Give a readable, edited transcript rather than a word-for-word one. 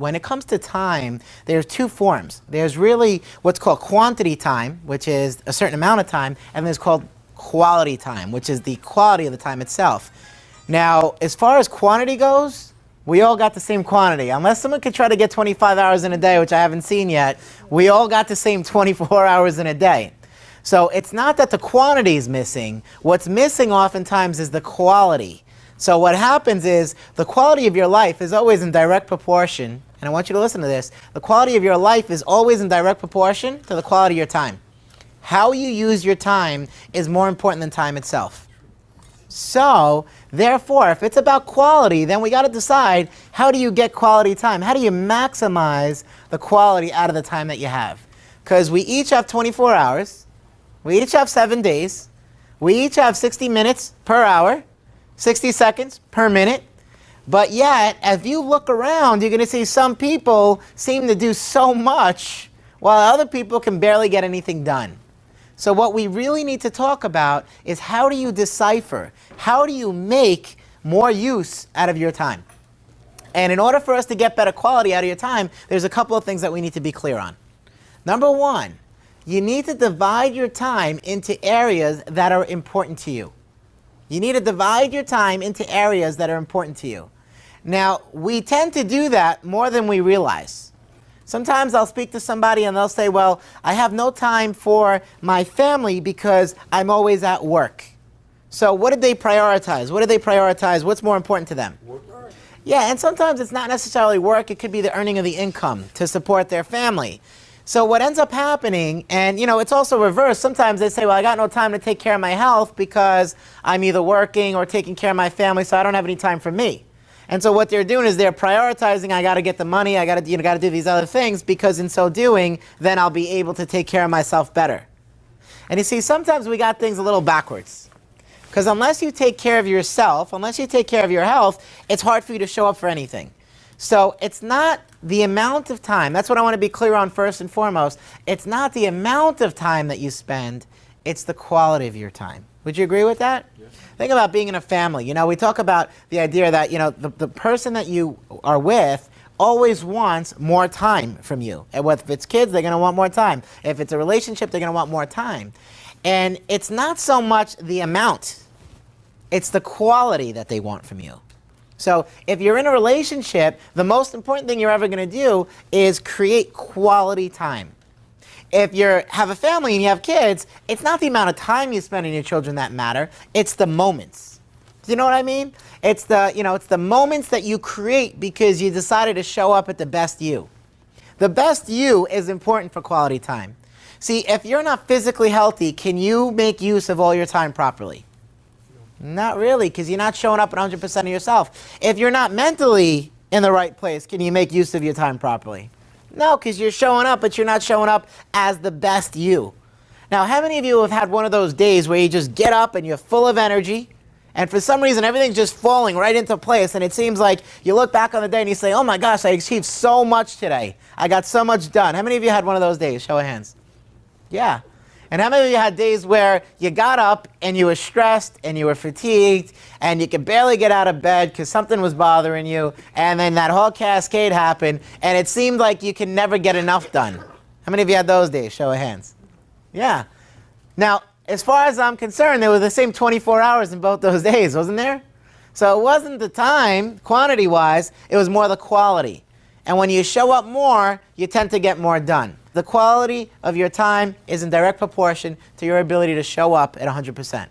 When it comes to time, there's two forms. There's really what's called quantity time, which is a certain amount of time, and there's called quality time, which is the quality of the time itself. Now, as far as quantity goes, we all got the same quantity. Unless someone could try to get 25 hours in a day, which I haven't seen yet, we all got the same 24 hours in a day. So it's not that the quantity is missing. What's missing oftentimes is the quality. So what happens is the quality of your life is always in direct proportion, and I want you to listen to this, the quality of your life is always in direct proportion to the quality of your time. How you use your time is more important than time itself. So, therefore, if it's about quality, then we got to decide, how do you get quality time? How do you maximize the quality out of the time that you have? Because we each have 24 hours, we each have 7 days, we each have 60 minutes per hour, 60 seconds per minute, but yet, if you look around, you're going to see some people seem to do so much, while other people can barely get anything done. So what we really need to talk about is, how do you decipher? How do you make more use out of your time? And in order for us to get better quality out of your time, there's a couple of things that we need to be clear on. Number one, you need to divide your time into areas that are important to you. You need to divide your time into areas that are important to you. Now, we tend to do that more than we realize. Sometimes I'll speak to somebody and they'll say, well, I have no time for my family because I'm always at work. So what did they prioritize? What do they prioritize? What's more important to them? Work. Yeah, and sometimes it's not necessarily work. It could be the earning of the income to support their family. So what ends up happening, and it's also reversed. Sometimes they say, well, I got no time to take care of my health because I'm either working or taking care of my family, so I don't have any time for me. And so what they're doing is they're prioritizing, I got to get the money, I got to do these other things, because in so doing, then I'll be able to take care of myself better. And you see, sometimes we got things a little backwards. Because unless you take care of yourself, unless you take care of your health, it's hard for you to show up for anything. So it's not the amount of time, that's what I want to be clear on first and foremost. It's not the amount of time that you spend, it's the quality of your time. Would you agree with that? Yes. Think about being in a family. We talk about the idea that the person that you are with always wants more time from you. And if it's kids, they're going to want more time. If it's a relationship, they're going to want more time. And it's not so much the amount, it's the quality that they want from you. So if you're in a relationship, the most important thing you're ever going to do is create quality time. If you have a family and you have kids, it's not the amount of time you spend on your children that matter, it's the moments. Do you know what I mean? It's it's the moments that you create because you decided to show up at the best you. The best you is important for quality time. See, if you're not physically healthy, can you make use of all your time properly? Not really, because you're not showing up at 100% of yourself. If you're not mentally in the right place, can you make use of your time properly? No, because you're showing up, but you're not showing up as the best you. Now, how many of you have had one of those days where you just get up and you're full of energy, and for some reason everything's just falling right into place, and it seems like you look back on the day and you say, oh my gosh, I achieved so much today. I got so much done. How many of you had one of those days? Show of hands. Yeah. And how many of you had days where you got up and you were stressed and you were fatigued and you could barely get out of bed because something was bothering you, and then that whole cascade happened and it seemed like you can never get enough done? How many of you had those days? Show of hands. Yeah. Now, as far as I'm concerned, there were the same 24 hours in both those days, wasn't there? So it wasn't the time, quantity-wise, it was more the quality. And when you show up more, you tend to get more done. The quality of your time is in direct proportion to your ability to show up at 100%.